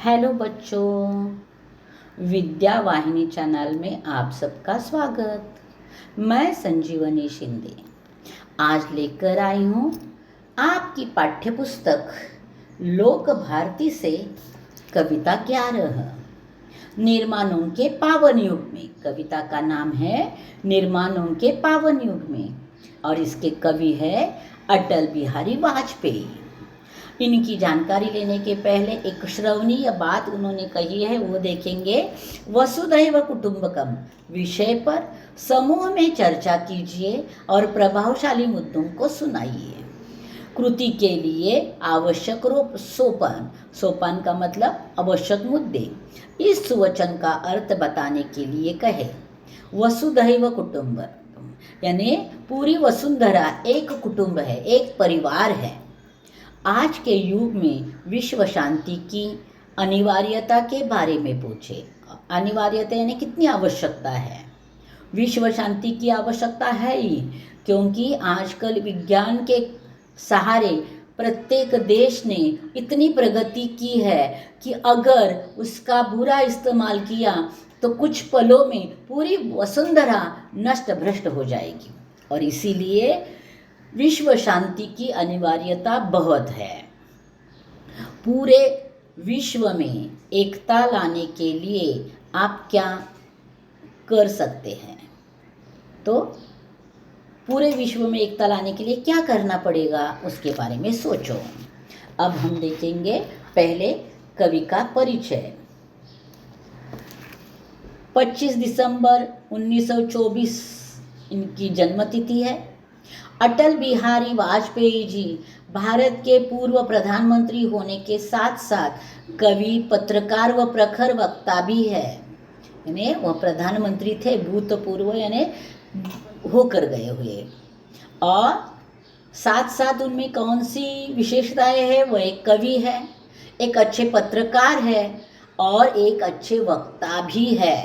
Hello बच्चों, विद्या वाहिनी channel में आप सबका स्वागत। मैं संजीवनी शिंदे आज लेकर आई हूँ आपकी पाठ्य पुस्तक लोक भारती से कविता क्या रह। निर्माणों के पावन युग में, कविता का नाम है निर्माणों के पावन युग में और इसके कवि है अटल बिहारी वाजपेयी। इनकी जानकारी लेने के पहले एक श्रवणीय बात उन्होंने कही है, वो देखेंगे। वसुधैव कुटुंबकम विषय पर समूह में चर्चा कीजिए और प्रभावशाली मुद्दों को सुनाइए। कृति के लिए आवश्यक सोपान, सोपान का मतलब आवश्यक मुद्दे। इस सुवचन का अर्थ बताने के लिए कहे। वसुधैव कुटुंबकम यानी पूरी वसुंधरा एक कुटुंब है, एक परिवार है। आज के युग में विश्व शांति की अनिवार्यता के बारे में पूछे। अनिवार्यता यानी कितनी आवश्यकता है। विश्व शांति की आवश्यकता है ही, क्योंकि आजकल विज्ञान के सहारे प्रत्येक देश ने इतनी प्रगति की है कि अगर उसका बुरा इस्तेमाल किया तो कुछ पलों में पूरी वसुंधरा नष्ट भ्रष्ट हो जाएगी। और इसीलिए विश्व शांति की अनिवार्यता बहुत है। पूरे विश्व में एकता लाने के लिए आप क्या कर सकते हैं? तो पूरे विश्व में एकता लाने के लिए क्या करना पड़ेगा, उसके बारे में सोचो। अब हम देखेंगे पहले कवि का परिचय। 25 दिसंबर 1924 इनकी जन्मतिथि है। अटल बिहारी वाजपेयी जी भारत के पूर्व प्रधानमंत्री होने के साथ साथ कवि, पत्रकार व प्रखर वक्ता भी है। यानी वह प्रधानमंत्री थे, भूतपूर्व यानी होकर गए हुए। और साथ साथ उनमें कौन सी विशेषताएं हैं? वह एक कवि है, एक अच्छे पत्रकार है और एक अच्छे वक्ता भी है।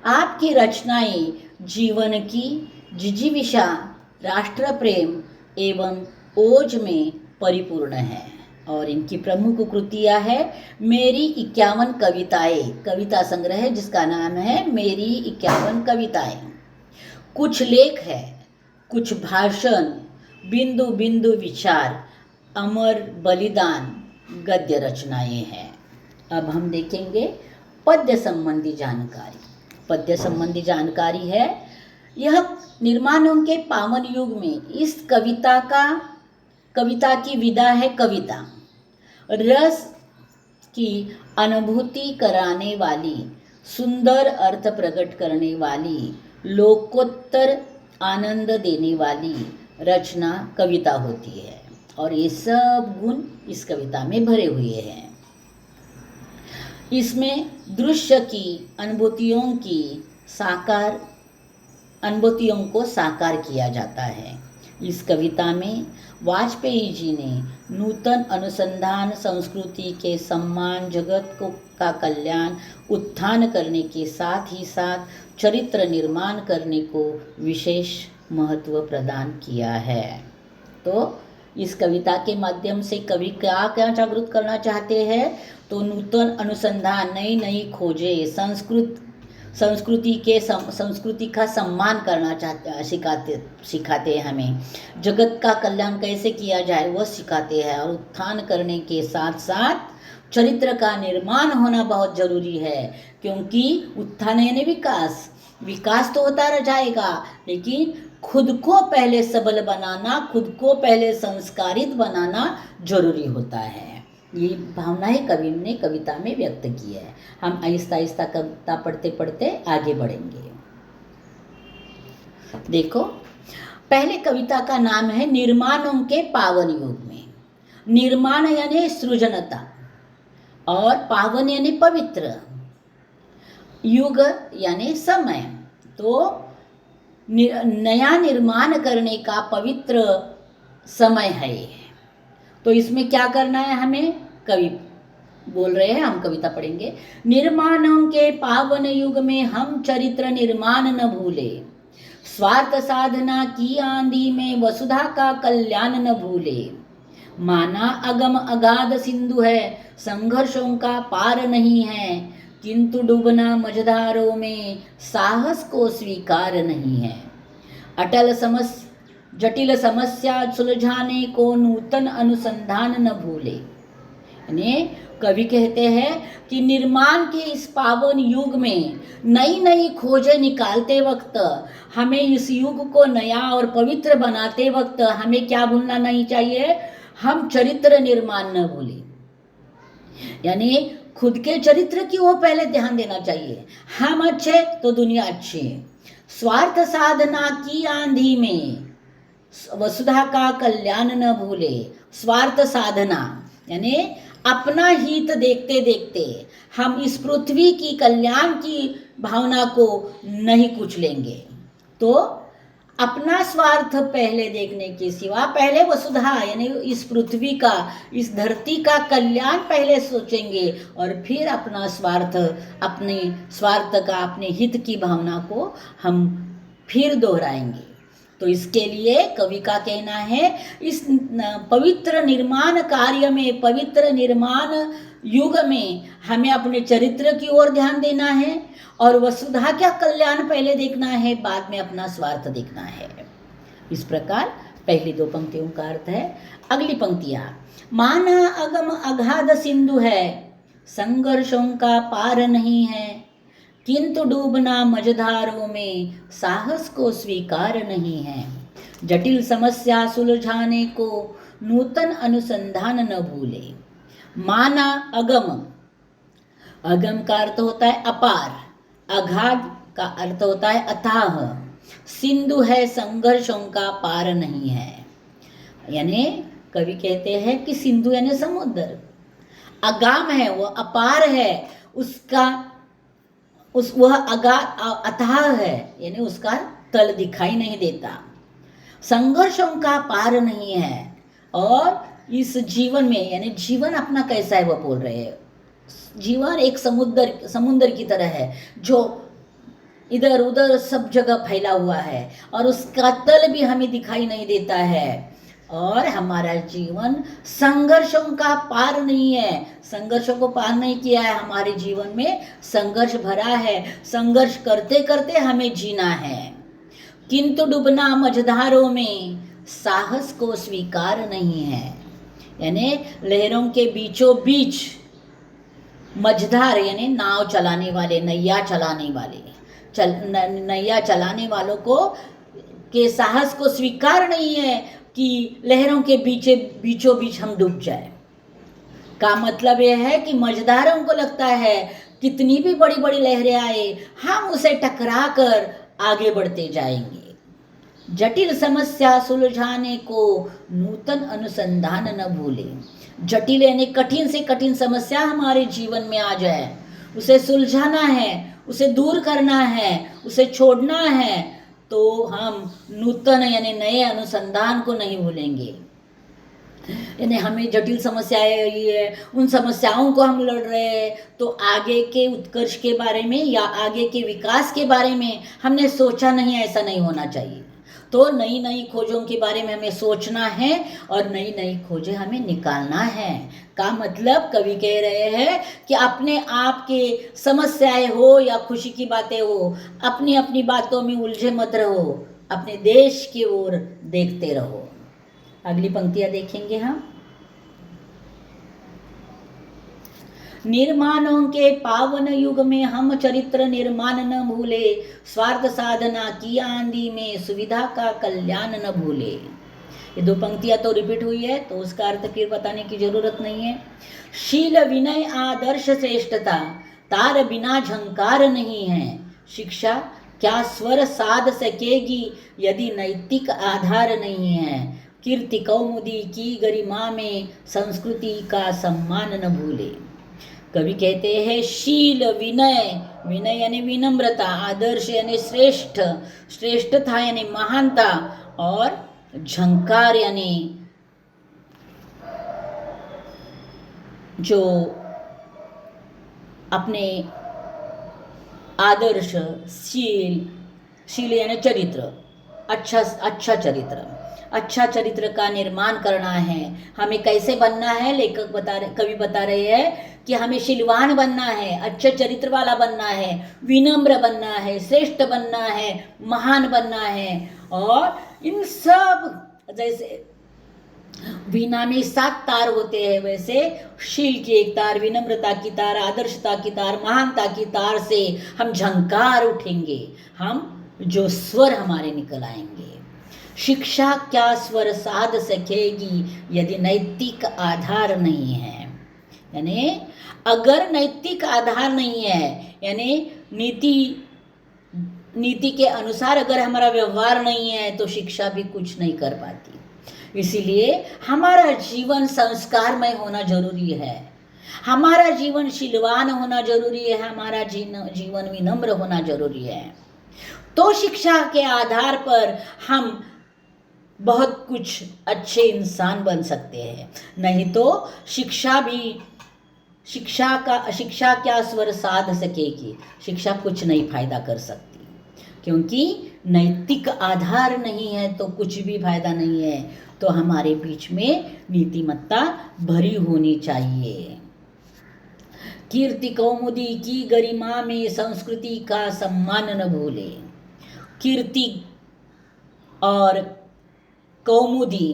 आपकी रचनाएं जीवन की जिजीविषा, राष्ट्र प्रेम एवं ओज में परिपूर्ण है। और इनकी प्रमुख कृतियां है मेरी 51 कविताएं, कविता संग्रह है जिसका नाम है मेरी 51 कविताएं। कुछ लेख है, कुछ भाषण, बिंदु बिंदु विचार, अमर बलिदान, गद्य रचनाएं हैं। अब हम देखेंगे पद्य संबंधी जानकारी। पद्य संबंधी जानकारी है, यह निर्माणों के पावन युग में इस कविता की विधा है। कविता रस की अनुभूति कराने वाली, सुंदर अर्थ प्रकट करने वाली, लोकोत्तर आनंद देने वाली रचना कविता होती है। और ये सब गुण इस कविता में भरे हुए हैं। इसमें दृश्य की अनुभूतियों को साकार किया जाता है। इस कविता में वाजपेयी जी ने नूतन अनुसंधान, संस्कृति के सम्मान, जगत का कल्याण, उत्थान करने के साथ ही साथ चरित्र निर्माण करने को विशेष महत्व प्रदान किया है। तो इस कविता के माध्यम से कवि क्या क्या जागृत करना चाहते हैं? तो नूतन अनुसंधान, नई नई खोजें, संस्कृति का सम्मान करना सिखाते हैं हमें। जगत का कल्याण कैसे किया जाए वह सिखाते हैं। और उत्थान करने के साथ साथ चरित्र का निर्माण होना बहुत जरूरी है, क्योंकि उत्थान यानी विकास तो होता रह जाएगा, लेकिन खुद को पहले सबल बनाना, खुद को पहले संस्कारित बनाना जरूरी होता है। ये भावनाएं कवि ने कविता में व्यक्त की है। हम आहिस्ता आहिस्ता कविता पढ़ते पढ़ते आगे बढ़ेंगे। देखो, पहले कविता का नाम है निर्माणों के पावन युग में। निर्माण यानी सृजनता और पावन यानी पवित्र, युग यानी समय। तो नया निर्माण करने का पवित्र समय है। तो इसमें क्या करना है हमें? कवि बोल रहे हैं, हम कविता पढ़ेंगे। निर्माणों के पावन युग में हम चरित्र निर्माण न भूले, स्वार्थ साधना की आंधी में वसुधा का कल्याण न भूले। माना अगम अगाध सिंधु है, संघर्षों का पार नहीं है, किंतु डूबना मझधारों में साहस को स्वीकार नहीं है। जटिल समस्या सुलझाने को नूतन अनुसंधान न भूले। यानी कवि कहते हैं कि निर्माण के इस पावन युग में नई नई खोजें निकालते वक्त हमें इस युग को नया और पवित्र बनाते वक्त हमें क्या भूलना नहीं चाहिए, हम चरित्र निर्माण न भूलें। यानी खुद के चरित्र की ओर पहले ध्यान देना चाहिए। हम अच्छे तो दुनिया अच्छी है। स्वार्थ साधना की आंधी में वसुधा का कल्याण न भूले। स्वार्थ साधना यानी अपना हित देखते देखते हम इस पृथ्वी की कल्याण की भावना को नहीं कुचलेंगे। तो अपना स्वार्थ पहले देखने के सिवा पहले वसुधा यानी इस पृथ्वी का, इस धरती का कल्याण पहले सोचेंगे और फिर अपना स्वार्थ, अपने स्वार्थ का, अपने हित की भावना को हम फिर दोहराएंगे। तो इसके लिए कवि का कहना है, इस पवित्र निर्माण कार्य में, पवित्र निर्माण युग में हमें अपने चरित्र की ओर ध्यान देना है और वसुधा का कल्याण पहले देखना है, बाद में अपना स्वार्थ देखना है। इस प्रकार पहली दो पंक्तियों का अर्थ है। अगली पंक्तियां, माना अगम अगाध सिंधु है, संघर्षों का पार नहीं है, किंतु डूबना मझधारों में साहस को स्वीकार नहीं है। जटिल समस्या सुलझाने को नूतन अनुसंधान न भूले। माना अगम, अगम का अर्थ होता है अपार, अगाध का अर्थ होता है अथाह, सिंधु है संघर्षों का पार नहीं है। यानी कवि कहते हैं कि सिंधु यानी समुद्र, अगाम है, वो अपार है, वह अथाह है, यानी उसका तल दिखाई नहीं देता। संघर्षों का पार नहीं है। और इस जीवन में, यानी जीवन अपना कैसा है वो बोल रहे हैं। जीवन एक समुद्र की तरह है जो इधर उधर सब जगह फैला हुआ है और उसका तल भी हमें दिखाई नहीं देता है। और हमारा जीवन संघर्षों का पार नहीं है, संघर्षों को पार नहीं किया है। हमारे जीवन में संघर्ष भरा है, संघर्ष करते करते हमें जीना है। किंतु डूबना मझधारों में साहस को स्वीकार नहीं है। यानी लहरों के बीचों बीच मझधार यानी नाव चलाने वाले, नैया चलाने वाले, नैया चलाने वालों को के साहस को स्वीकार नहीं है कि लहरों के बीचों बीच हम डूब जाए। का मतलब यह है कि मझधारों को लगता है कितनी भी बड़ी बड़ी लहरें आए हम उसे टकरा कर आगे बढ़ते जाएंगे। जटिल समस्या सुलझाने को नूतन अनुसंधान न भूले। जटिल यानी कठिन से कठिन समस्या हमारे जीवन में आ जाए, उसे सुलझाना है, उसे दूर करना है, उसे छोड़ना है, तो हम नूतन यानी नए अनुसंधान को नहीं भूलेंगे। यानी हमें जटिल समस्याएं आई है, उन समस्याओं को हम लड़ रहे हैं, तो आगे के उत्कर्ष के बारे में या आगे के विकास के बारे में हमने सोचा नहीं, ऐसा नहीं होना चाहिए। तो नई नई खोजों के बारे में हमें सोचना है और नई नई खोजें हमें निकालना है। का मतलब कवि कह रहे हैं कि अपने आप के समस्याएं हो या खुशी की बातें हो, अपनी अपनी बातों में उलझे मत रहो, अपने देश की ओर देखते रहो। अगली पंक्तियां देखेंगे हम। निर्माणों के पावन युग में हम चरित्र निर्माण न भूले, स्वार्थ साधना की आंधी में सुविधा का कल्याण न भूले। ये दो पंक्तियां तो रिपीट हुई है, तो उसका अर्थ फिर बताने की जरूरत नहीं है। शील विनय आदर्श श्रेष्ठता तार बिना झंकार नहीं है। शिक्षा क्या स्वर साध सकेगी यदि नैतिक आधार नहीं है। कीर्ति कौमुदी की गरिमा में संस्कृति का सम्मान न भूले। कवि कहते हैं शील विनय, विनय यानी विनम्रता, आदर्श यानी श्रेष्ठ, श्रेष्ठता यानी महानता, और झंकार यानी जो अपने आदर्श, शील यानी चरित्र, अच्छा चरित्र, अच्छा चरित्र का निर्माण करना है। हमें कैसे बनना है, लेखक कवि बता रहे हैं कि हमें शीलवान बनना है, अच्छे चरित्र वाला बनना है, विनम्र बनना है, श्रेष्ठ बनना है, महान बनना है। और इन सब जैसे वीणा में 7 तार होते हैं, वैसे शील की एक तार, विनम्रता की तार, आदर्शता की तार, महानता की तार से हम झंकार उठेंगे, हम जो स्वर हमारे निकल आएंगे। शिक्षा क्या स्वर साध सकेगी यदि नैतिक आधार नहीं है। यानी अगर नैतिक आधार नहीं है, यानी नीति के अनुसार अगर हमारा व्यवहार नहीं है, तो शिक्षा भी कुछ नहीं कर पाती। इसीलिए हमारा जीवन संस्कारमय होना जरूरी है, हमारा जीवन शीलवान होना जरूरी है, हमारा जीवन विनम्र होना जरूरी है। तो शिक्षा के आधार पर हम बहुत कुछ अच्छे इंसान बन सकते हैं। नहीं तो शिक्षा क्या स्वर साध सकेगी, शिक्षा कुछ नहीं फायदा कर सकती, क्योंकि नैतिक आधार नहीं है तो कुछ भी फायदा नहीं है। तो हमारे बीच में नीतिमत्ता भरी होनी चाहिए। कीर्ति कौमुदी की गरिमा में संस्कृति का सम्मान न भूले। कीर्ति और कौमुदी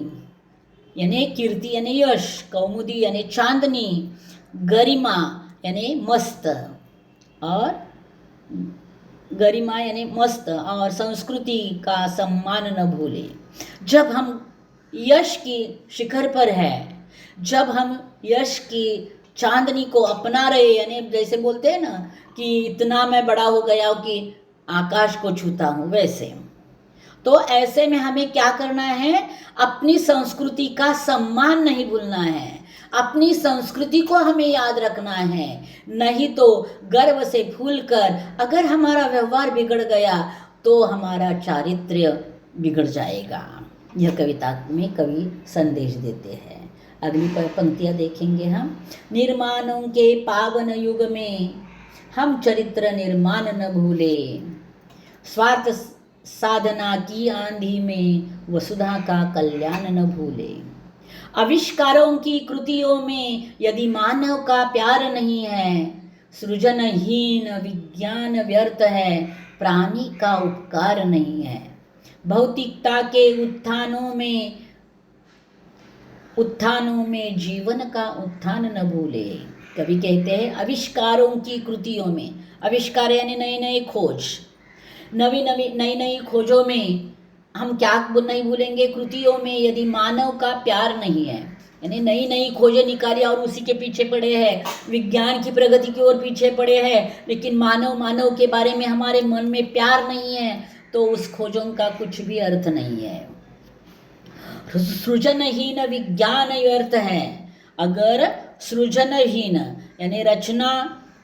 यानी कीर्ति यानी यश, कौमुदी यानी चांदनी, गरिमा यानी मस्त, और गरिमा यानी मस्त, और संस्कृति का सम्मान न भूले। जब हम यश की शिखर पर है, जब हम यश की चांदनी को अपना रहे, यानी जैसे बोलते हैं ना कि इतना मैं बड़ा हो गया हूँ कि आकाश को छूता हूँ, वैसे तो ऐसे में हमें क्या करना है, अपनी संस्कृति का सम्मान नहीं भूलना है, अपनी संस्कृति को हमें याद रखना है। नहीं तो गर्व से फूलकर अगर हमारा व्यवहार बिगड़ गया तो हमारा चारित्र्य बिगड़ जाएगा। यह कविता में कवि संदेश देते हैं। अगली पंक्तियाँ देखेंगे हम। निर्माणों के पावन युग में हम चरित्र निर्माण न भूले, स्वार्थ साधना की आंधी में वसुधा का कल्याण न भूले। आविष्कारों की कृतियों में यदि मानव का प्यार नहीं है, सृजनहीन विज्ञान व्यर्थ है, प्राणी का उपकार नहीं है। भौतिकता के उत्थानों में जीवन का उत्थान न भूले। कवि कहते हैं आविष्कारों की कृतियों में, आविष्कार यानी नई नई खोज, नई नई खोजों में हम क्या नहीं भूलेंगे, कृतियों में यदि मानव का प्यार नहीं है, यानी नई नई खोजें निकाली और उसी के पीछे पड़े हैं, विज्ञान की प्रगति की ओर पीछे पड़े हैं, लेकिन मानव के बारे में हमारे मन में प्यार नहीं है, तो उस खोजों का कुछ भी अर्थ नहीं है। सृजनहीन विज्ञान व्यर्थ है। अगर सृजनहीन यानी रचना,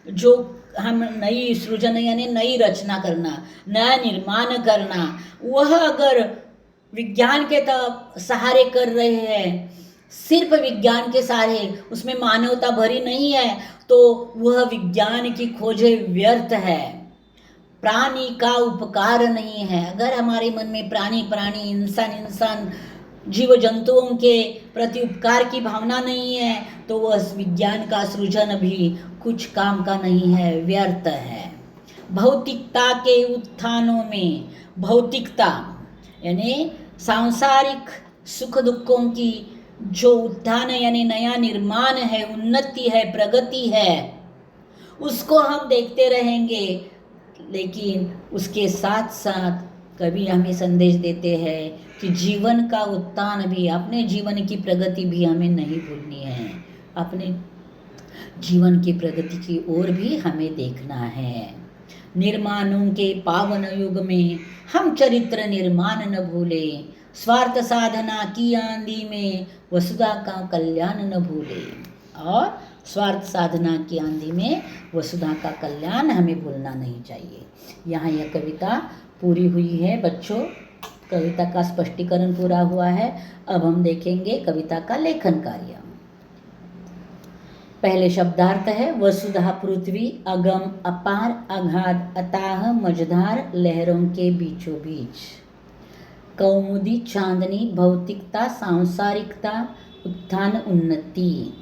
जो हम नई सृजन यानी नई रचना करना, नया निर्माण करना, वह अगर विज्ञान के सहारे कर रहे हैं, सिर्फ विज्ञान के सहारे, उसमें मानवता भरी नहीं है, तो वह विज्ञान की खोजें व्यर्थ है। प्राणी का उपकार नहीं है। अगर हमारे मन में प्राणी इंसान जीव जंतुओं के प्रति उपकार की भावना नहीं है, तो वह विज्ञान का सृजन भी कुछ काम का नहीं है, व्यर्थ है। भौतिकता के उत्थानों में, भौतिकता यानी सांसारिक सुख दुखों की जो उत्थान यानी नया निर्माण है, उन्नति है, प्रगति है, उसको हम देखते रहेंगे, लेकिन उसके साथ साथ कवि हमें संदेश देते हैं कि जीवन का उत्थान भी, अपने जीवन की प्रगति भी हमें नहीं भूलनी है, अपने जीवन की प्रगति की ओर भी हमें देखना है। निर्माणों के पावन युग में हम चरित्र निर्माण न भूले, स्वार्थ साधना की आंधी में वसुधा का कल्याण न भूले। और स्वार्थ साधना की आंधी में वसुधा का कल्याण हमें भूलना नहीं चाहिए। यहाँ यह कविता पूरी हुई है बच्चों, कविता का स्पष्टीकरण पूरा हुआ है। अब हम देखेंगे कविता का लेखन कार्य। पहले शब्दार्थ है वसुधा पृथ्वी, अगम अपार, अगाध अताह, मझधार, लहरों के बीचों बीच। कौमुदी चांदनी भौतिकता सांसारिकता उत्थान उन्नति।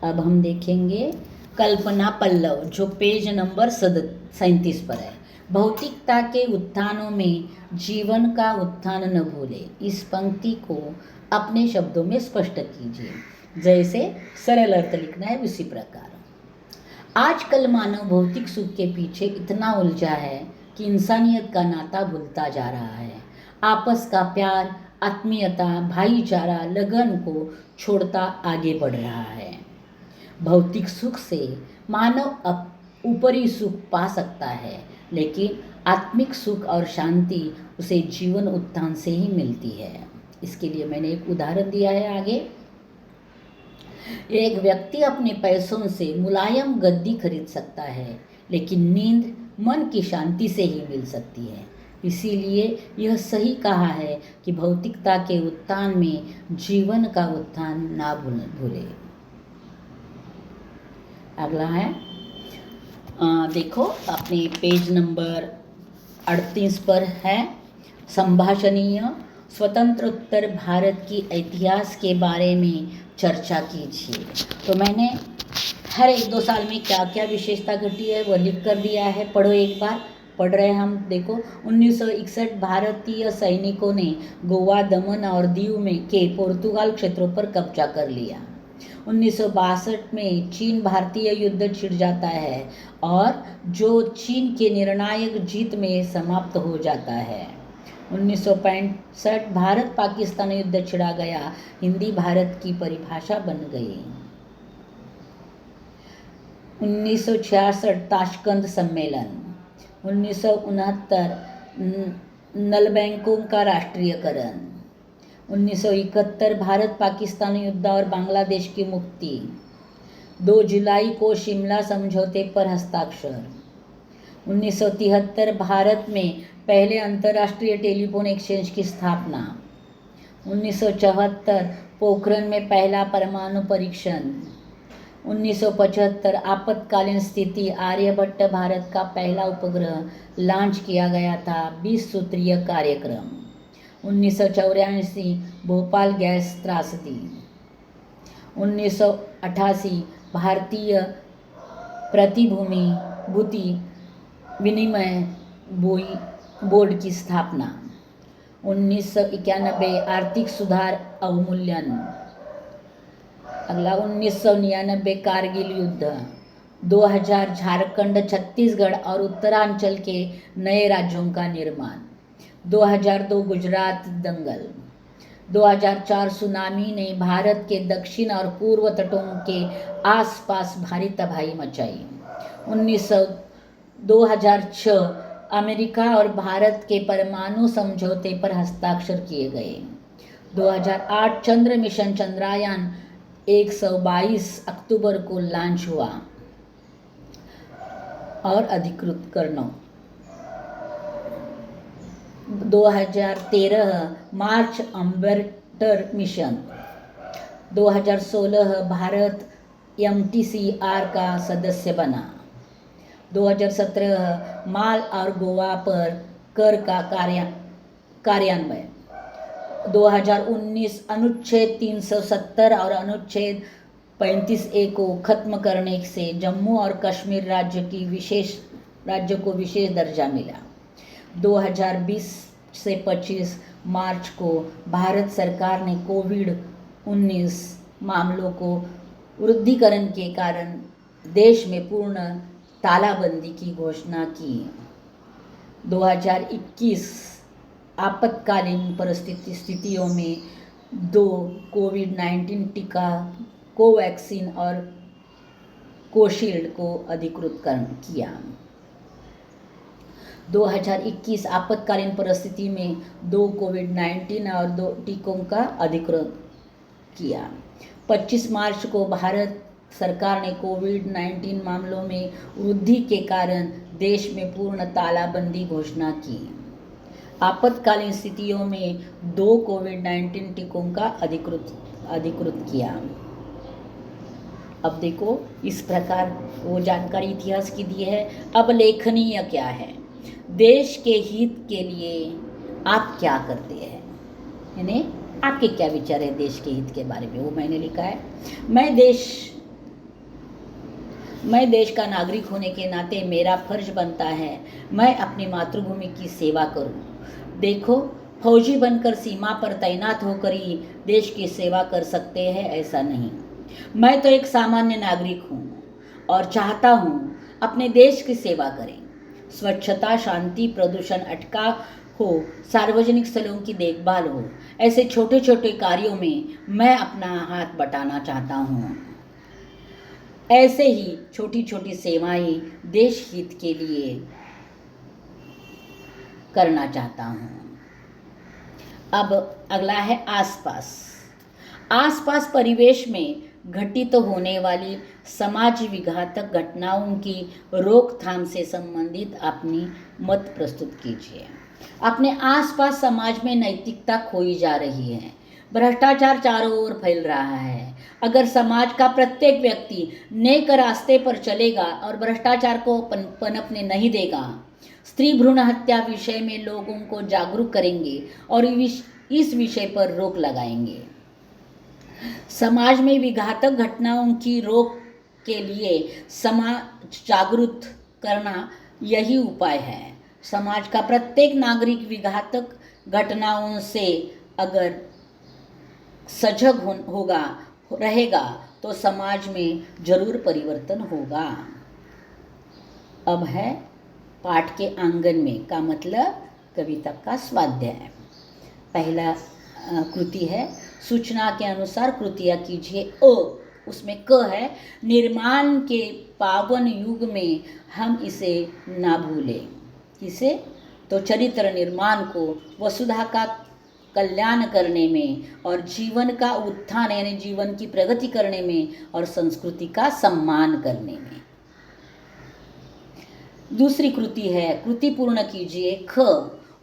अब हम देखेंगे कल्पना पल्लव जो पेज नंबर 37 पर है। भौतिकता के उत्थानों में जीवन का उत्थान न भूले। इस पंक्ति को अपने शब्दों में स्पष्ट कीजिए। जैसे सरल अर्थ लिखना है उसी प्रकार। आजकल मानव भौतिक सुख के पीछे इतना उलझा है कि इंसानियत का नाता भूलता जा रहा है। आपस का प्यार, आत्मीयता, भाईचारा, लगन को छोड़ता आगे बढ़ रहा है। भौतिक सुख से मानव ऊपरी सुख पा सकता है, लेकिन आत्मिक सुख और शांति उसे जीवन उत्थान से ही मिलती है। इसके लिए मैंने एक उदाहरण दिया है आगे। एक व्यक्ति अपने पैसों से मुलायम गद्दी खरीद सकता है, लेकिन नींद मन की शांति से ही मिल सकती है। इसीलिए यह सही कहा है कि भौतिकता के उत्थान में जीवन का उत्थान ना भूले। अगला है देखो अपने पेज नंबर 38 पर है संभाषणीय स्वतंत्रोत्तर भारत की इतिहास के बारे में चर्चा कीजिए। तो मैंने हर 1-2 साल में क्या क्या विशेषता घटी है वह लिख कर दिया है। पढ़ो एक बार। पढ़ रहे हैं हम। देखो 1961 भारतीय सैनिकों ने गोवा, दमन और दीव में के पोर्तुगाल क्षेत्रों पर कब्जा कर लिया। 1962 में चीन भारतीय युद्ध छिड़ जाता है और जो चीन के निर्णायक जीत में समाप्त हो जाता है। 1965 भारत पाकिस्तान युद्ध छिड़ा गया। हिंदी भारत की परिभाषा बन गई। 1966 ताशकंद सम्मेलन। 1969 नलबैंकों का राष्ट्रीयकरण। 1971 भारत पाकिस्तान युद्ध और बांग्लादेश की मुक्ति। 2 जुलाई को शिमला समझौते पर हस्ताक्षर। 1973 भारत में पहले अंतर्राष्ट्रीय टेलीफोन एक्सचेंज की स्थापना। 1974 पोखरण में पहला परमाणु परीक्षण। 1975 आपातकालीन स्थिति आर्यभट्ट भारत का पहला उपग्रह लॉन्च किया गया था। 20 सूत्रीय कार्यक्रम। 1984 भोपाल गैस त्रासदी। 1988 भारतीय प्रतिभूति विनिमय बोर्ड की स्थापना। 1991 आर्थिक सुधार अवमूल्यन। अगला 1999 कारगिल युद्ध। 2000 झारखंड, छत्तीसगढ़ और उत्तरांचल के नए राज्यों का निर्माण। 2002 गुजरात दंगल। 2004 सुनामी ने भारत के दक्षिण और पूर्व तटों के आसपास भारी तबाही मचाई। 2006 अमेरिका और भारत के परमाणु समझौते पर हस्ताक्षर किए गए। 2008 चंद्र मिशन चंद्रयान 122 अक्टूबर को लॉन्च हुआ और अधिकृत करना। 2013 मार्च अम्बेटर मिशन। 2016 भारत MTCR का सदस्य बना। 2017 माल और गोवा पर कर का कार्यान्वयन। 2019 अनुच्छेद 370 और अनुच्छेद 35A को खत्म करने से जम्मू और कश्मीर राज्य को विशेष दर्जा मिला। 2020 से 25 मार्च को भारत सरकार ने कोविड-19 मामलों को वृद्धिकरण के कारण देश में पूर्ण तालाबंदी की घोषणा की। 2021 आपातकालीन स्थितियों में 2 कोविड-19 टीका कोवैक्सीन और कोशील्ड को अधिकृत किया। 2021 आपातकालीन परिस्थिति में 2 कोविड-19 और 2 टीकों का अधिकृत किया। 25 मार्च को भारत सरकार ने कोविड-19 मामलों में वृद्धि के कारण देश में पूर्ण तालाबंदी घोषणा की। आपातकालीन स्थितियों में 2 कोविड-19 टीकों का अधिकृत किया। अब देखो इस प्रकार वो जानकारी इतिहास की दी है। अब लेखनीय क्या है? देश के हित के लिए आप क्या करते हैं, यानी आपके क्या विचार है देश के हित के बारे में, वो मैंने लिखा है। मैं देश का नागरिक होने के नाते मेरा फर्ज बनता है मैं अपनी मातृभूमि की सेवा करूं। देखो, फौजी बनकर सीमा पर तैनात होकर ही देश की सेवा कर सकते हैं ऐसा नहीं। मैं तो एक सामान्य नागरिक हूं और चाहता हूं अपने देश की सेवा करें। स्वच्छता, शांति, प्रदूषण अटका हो, सार्वजनिक स्थलों की देखभाल हो, ऐसे छोटे छोटे कार्यों में मैं अपना हाथ बटाना चाहता हूँ। ऐसे ही छोटी छोटी सेवाएं देश हित के लिए करना चाहता हूँ। अब अगला है आसपास। आसपास परिवेश में घटित होने वाली समाज विघातक घटनाओं की रोकथाम से संबंधित अपनी मत प्रस्तुत कीजिए। अपने आसपास समाज में नैतिकता खोई जा रही है, भ्रष्टाचार चारों ओर फैल रहा है। अगर समाज का प्रत्येक व्यक्ति नेक रास्ते पर चलेगा और भ्रष्टाचार को पनपने नहीं देगा, स्त्री भ्रूण हत्या विषय में लोगों को जागरूक करेंगे और इस विषय पर रोक लगाएंगे, समाज में विघातक घटनाओं की रोक के लिए समाज जागरूक करना यही उपाय है। समाज का प्रत्येक नागरिक विघातक घटनाओं से अगर सजग रहेगा तो समाज में जरूर परिवर्तन होगा। अब है पाठ के आंगन में का मतलब कविता का स्वाध्याय। पहला कृति है, सूचना के अनुसार कृतियाँ कीजिए। उसमें क है, निर्माण के पावन युग में हम इसे ना भूलें। किसे? तो चरित्र निर्माण को, वसुधा का कल्याण करने में और जीवन का उत्थान यानी जीवन की प्रगति करने में और संस्कृति का सम्मान करने में। दूसरी कृति है, कृति पूर्ण कीजिए। ख,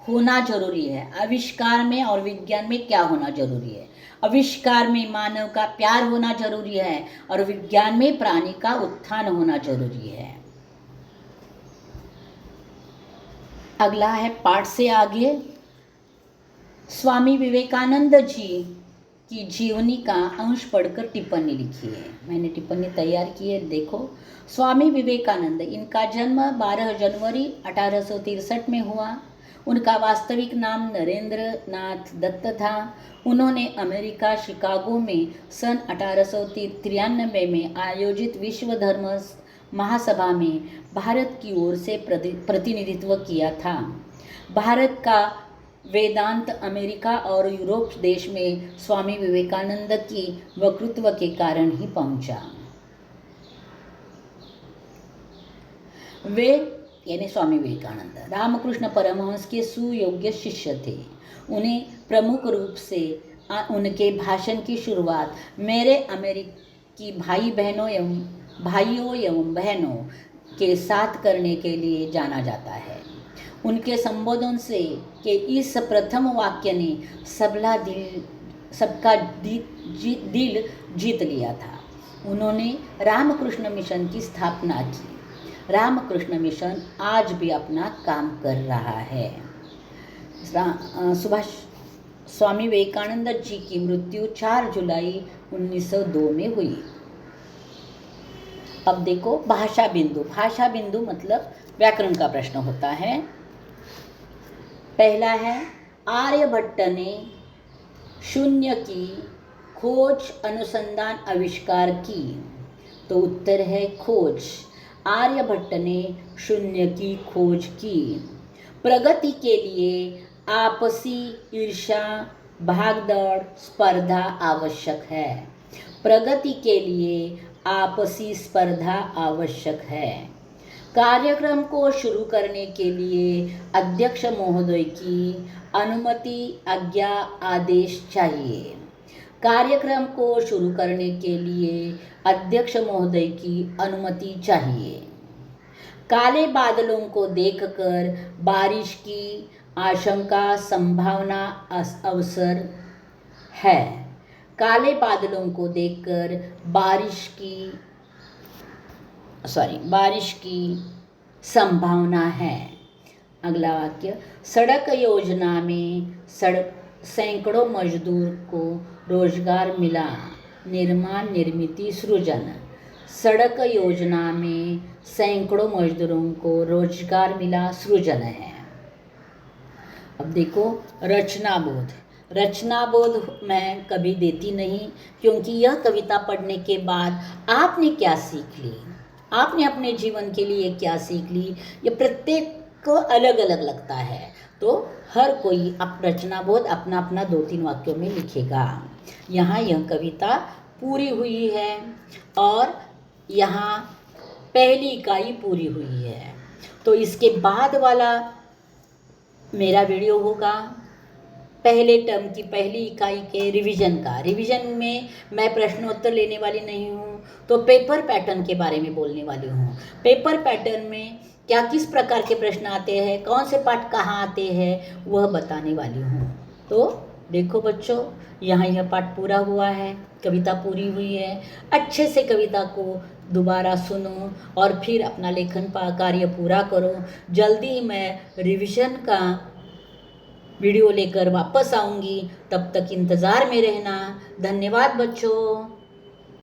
होना जरूरी है। आविष्कार में और विज्ञान में क्या होना जरूरी है? आविष्कार में मानव का प्यार होना जरूरी है और विज्ञान में प्राणी का उत्थान होना जरूरी है। अगला है पाठ से आगे, स्वामी विवेकानंद जी की जीवनी का अंश पढ़कर टिप्पणी लिखी है। मैंने टिप्पणी तैयार की है, देखो। स्वामी विवेकानंद, इनका जन्म 12 जनवरी 1863 में हुआ। उनका वास्तविक नाम नरेंद्र नाथ दत्त था। उन्होंने अमेरिका शिकागो में सन 1893 में आयोजित विश्व धर्म महासभा में भारत की ओर से प्रतिनिधित्व किया था। भारत का वेदांत अमेरिका और यूरोप देश में स्वामी विवेकानंद की वक्तृत्व के कारण ही पहुंचा। वे यानी स्वामी विवेकानंद रामकृष्ण परमहंस के सुयोग्य शिष्य थे। उन्हें प्रमुख रूप से उनके भाषण की शुरुआत मेरे अमेरिकी भाइयों एवं बहनों के साथ करने के लिए जाना जाता है। उनके संबोधन से के इस प्रथम वाक्य ने सबका दिल जीत लिया था। उन्होंने रामकृष्ण मिशन की स्थापना की। रामकृष्ण मिशन आज भी अपना काम कर रहा है। स्वामी विवेकानंद जी की मृत्यु 4 जुलाई 1902 में हुई। अब देखो भाषा बिंदु। भाषा बिंदु मतलब व्याकरण का प्रश्न होता है। पहला है, आर्यभट्ट ने शून्य की खोज, अनुसंधान, आविष्कार की। तो उत्तर है खोज। आर्यभट्ट ने शून्य की खोज की। प्रगति के लिए आपसी ईर्ष्या, भागदौड़, स्पर्धा आवश्यक है। प्रगति के लिए आपसी स्पर्धा आवश्यक है। कार्यक्रम को शुरू करने के लिए अध्यक्ष महोदय की अनुमति, आज्ञा, आदेश चाहिए। कार्यक्रम को शुरू करने के लिए अध्यक्ष महोदय की अनुमति चाहिए। काले बादलों को देखकर बारिश की आशंका, संभावना, अवसर है। काले बादलों को देखकर बारिश की संभावना है। अगला वाक्य, सड़क योजना में सैकड़ों मजदूर को रोजगार मिला, निर्माण निर्मित सृजन। सड़क योजना में सैकड़ों मजदूरों को रोजगार मिला, सृजन है। अब देखो रचना बोध मैं कभी देती नहीं, क्योंकि यह कविता पढ़ने के बाद आपने क्या सीख ली, आपने अपने जीवन के लिए क्या सीख ली, ये प्रत्येक को अलग अलग लगता है। तो हर कोई रचना बोध अपना अपना 2-3 वाक्यों में लिखेगा। यहाँ यह कविता पूरी हुई है और यहाँ पहली इकाई पूरी हुई है। तो इसके बाद वाला मेरा वीडियो होगा पहले टर्म की पहली इकाई के रिवीजन का। रिवीजन में मैं प्रश्नोत्तर लेने वाली नहीं हूँ, तो पेपर पैटर्न के बारे में बोलने वाली हूँ। पेपर पैटर्न में क्या किस प्रकार के प्रश्न आते हैं, कौन से पाठ कहाँ आते हैं, वह बताने वाली हूँ। तो देखो बच्चों, यहाँ यह पाठ पूरा हुआ है, कविता पूरी हुई है। अच्छे से कविता को दोबारा सुनो और फिर अपना लेखन कार्य पूरा करो। जल्दी मैं रिवीजन का वीडियो लेकर वापस आऊँगी, तब तक इंतज़ार में रहना। धन्यवाद बच्चों।